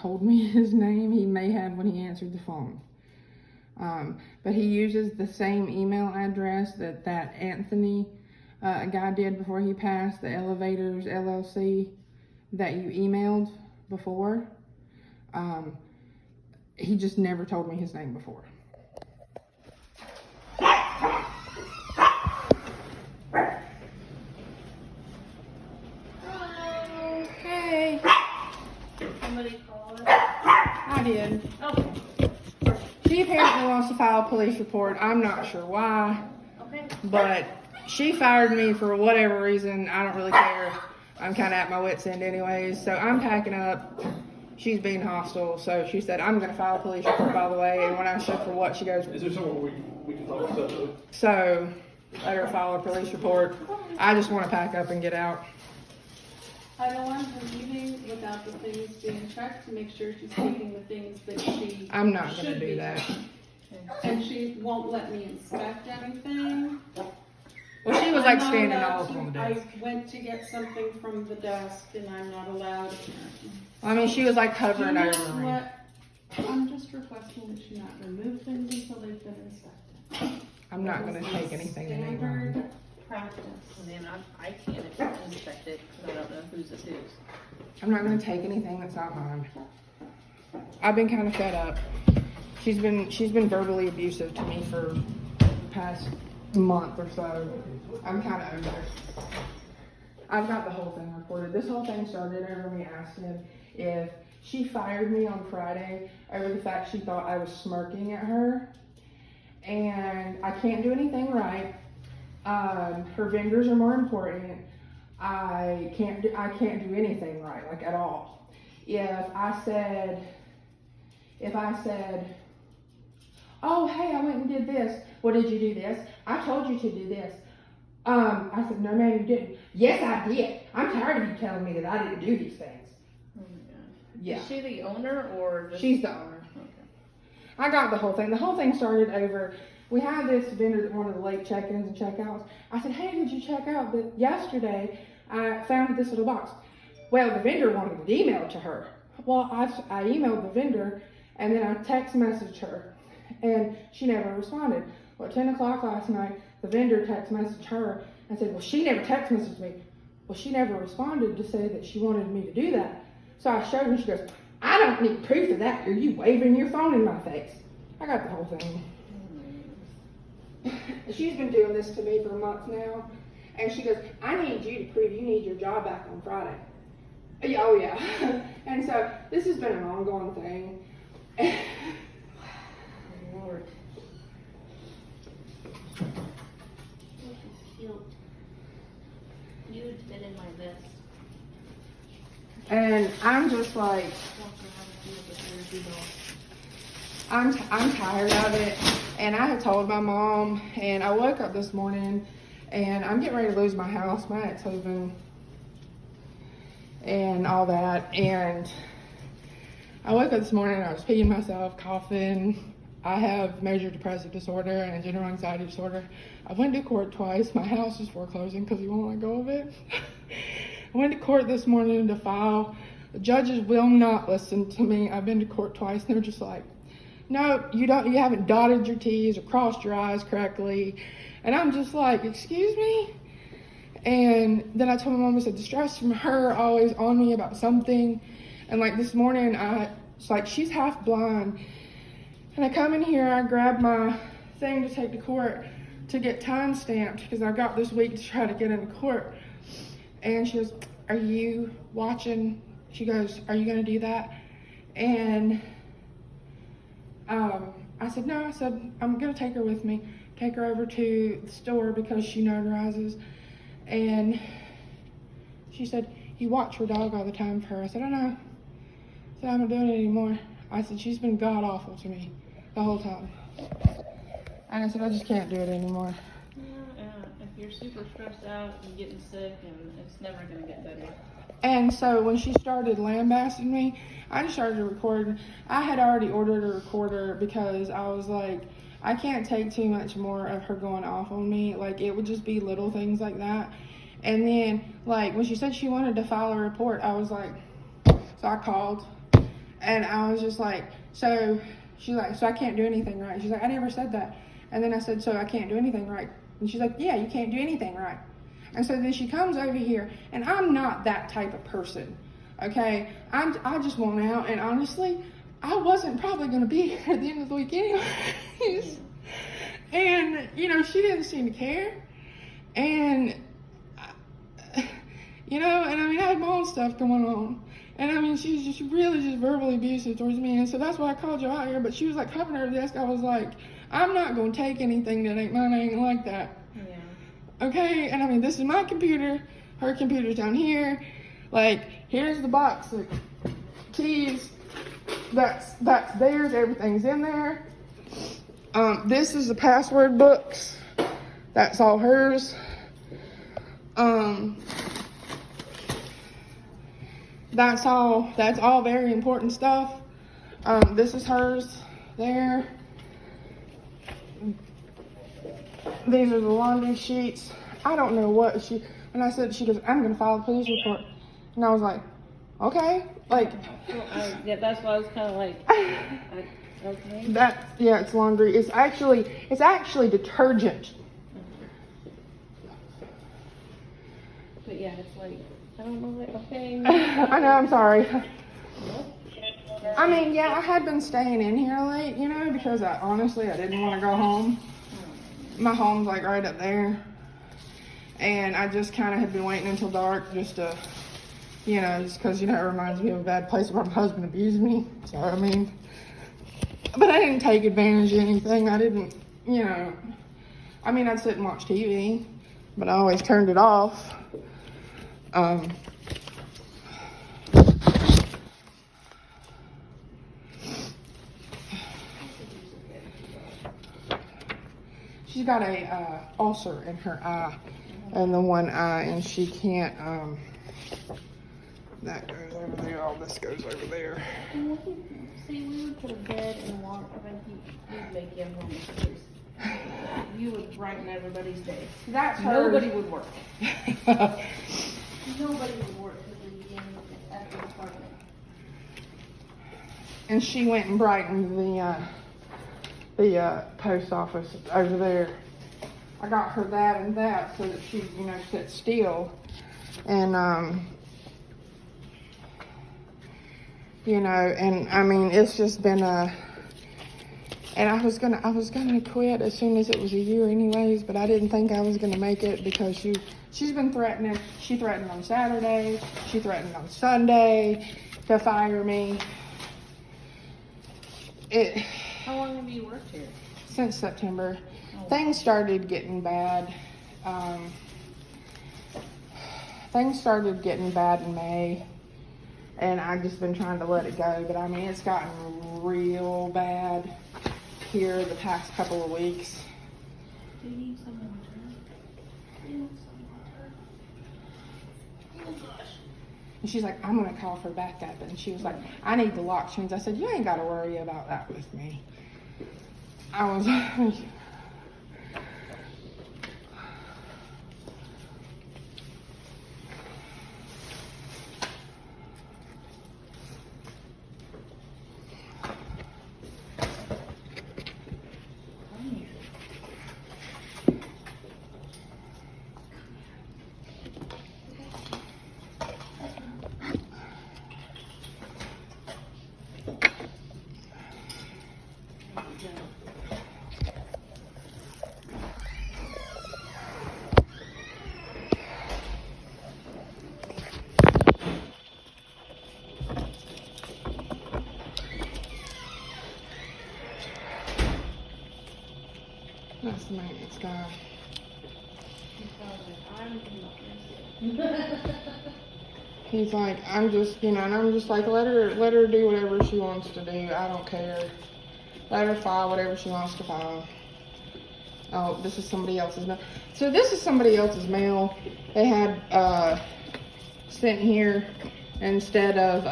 told me his name. He may have when he answered the phone. But he uses the same email address that Anthony guy did before he passed, the Elevators LLC that you emailed before. He just never told me his name before. Hey. Somebody call her? I did. Okay. She apparently wants to file a police report. I'm not sure why, Okay. but she fired me for whatever reason. I don't really care. I'm kind of at my wit's end anyways. So I'm packing up. She's being hostile. So she said, I'm going to file a police report, by the way. And when I said for what, she goes, Is there someone we can talk to? so let her file a police report. I just want to pack up and get out. I don't want her leaving without the things being checked to make sure she's taking the things that she I'm not going to should do be that. taking. And she won't let me inspect anything. Well, she was I'm like not standing allowed all up to- on the I desk. went to get something from the desk and I'm not allowed. I mean, she was like Do hovering not over me. I'm just requesting that she not remove things until they've been inspected. I'm not going to take anything that ain't mine. Standard practice. And then I can't inspect it because I don't know whose is whose. I'm not going to take anything that's not mine. I've been kind of fed up. She's been verbally abusive to me for the past month or so. I'm kind of over it. I've got the whole thing recorded. This whole thing started over me asking if she fired me on Friday over the fact she thought I was smirking at her. And I can't do anything right. Her vendors are more important. I can't do anything right, like at all. If I said, oh, hey, I went and did this. Well, did you do this? I told you to do this. I said, no, ma'am, you didn't. Yes, I did. I'm tired of you telling me that I didn't do these things. Oh my gosh. Yeah. Is she the owner or just? She's the owner. Okay. I got the whole thing. The whole thing started over, we had this vendor that wanted the late check-ins and check-outs. I said, hey, did you check out that yesterday I found this little box? Well, the vendor wanted it emailed to her. Well, I emailed the vendor and then I text messaged her and she never responded. Well, at 10 o'clock last night, the vendor text messaged her and said, well, she never text messaged me. Well, she never responded to say that she wanted me to do that. So I showed her and she goes, I don't need proof of that. Are you waving your phone in my face? I got the whole thing. She's been doing this to me for months now. And she goes, I need you to prove you need your job back on Friday. Yeah, oh yeah. And so this has been an ongoing thing. Lord. You would fit in my vest. And I'm just like, I'm tired of it. And I had told my mom, and I woke up this morning, and I'm getting ready to lose my house, my ex-husband, and all that. And I woke up this morning, and I was peeing myself, coughing. I have major depressive disorder and general anxiety disorder. I went to court twice. My house is foreclosing because he won't let go of it. I went to court this morning to file. The judges will not listen to me. I've been to court twice, and they're just like, no, you haven't dotted your T's or crossed your I's correctly. And I'm just like, excuse me? And then I told my mom, I said, the stress from her always on me about something. And like this morning, it's like she's half blind. And I come in here, I grab my thing to take to court to get time stamped because I got this week to try to get into court. And she goes, are you watching? She goes, are you going to do that? And I said, no. I said, I'm going to take her with me. Take her over to the store because she notarizes. And she said, you watch her dog all the time for her. I said, I know. I said, I'm not doing it anymore. I said, she's been god-awful to me the whole time. And I said, I just can't do it anymore. Yeah, if you're super stressed out and getting sick, and it's never gonna get better. And so when she started lambasting me, I just started recording. I had already ordered a recorder because I was like, I can't take too much more of her going off on me. Like, it would just be little things like that. And then, like, when she said she wanted to file a report, I was like, so I called. And I was just like, so she's like, so I can't do anything right. She's like, I never said that. And then I said, so I can't do anything right. And she's like, yeah, you can't do anything right. And so then she comes over here, and I'm not that type of person, okay? I just want out, and honestly, I wasn't probably going to be here at the end of the week anyways. And, you know, she didn't seem to care. And, you know, and I mean, I had my own stuff going on. And I mean, she's just really just verbally abusive towards me. And so that's why I called you out here. But she was like covering her desk. I was like, I'm not going to take anything that ain't mine. I ain't like that. Yeah. Okay? And I mean, this is my computer. Her computer's down here. Like, here's the box of keys. That's theirs. Everything's in there. This is the password books. That's all hers. That's all very important stuff. This is hers there. These are the laundry sheets. I don't know what and I said, she goes, I'm going to file a police report. And I was like, okay. Like, Yeah, that's why I was kind of like, okay. yeah, it's laundry. It's actually detergent. But yeah, it's like, I don't know, like, okay. I know, I'm sorry. I mean, yeah, I had been staying in here late, you know, because I didn't want to go home. My home's like right up there. And I just kind of had been waiting until dark just to, you know, just because, you know, it reminds me of a bad place where my husband abused me. So, I mean, but I didn't take advantage of anything. I didn't, you know, I mean, I'd sit and watch TV, but I always turned it off. She's got a ulcer in her eye, in the one eye, and she can't, that goes over there, all this goes over there. See, we would put a bed and walk, I think you'd make everyone excuse. You would brighten everybody's day. That's her. Nobody would work. Nobody would work because we'd be at the apartment. And she went and brightened the post office over there. I got her that and that so that she, you know, sit still. And, you know, and I mean, it's just been and I was gonna quit as soon as it was a year anyways, but I didn't think I was gonna make it because she's been threatening. She threatened on Saturday. She threatened on Sunday to fire me. How long have you worked here? Since September. Things started getting bad. Things started getting bad in May, and I've just been trying to let it go. But I mean, it's gotten real bad here the past couple of weeks. Do you need some water? Do you need some water? Oh gosh. And she's like, I'm gonna call for backup. And she was like, I need the lock screens. I said, you ain't gotta worry about that with me. I was that's the maintenance guy. He's like, I'm just, you know, and I'm just like, let her do whatever she wants to do. I don't care. Let her file whatever she wants to file. Oh, this is somebody else's mail. So this is somebody else's mail. They had sent here instead of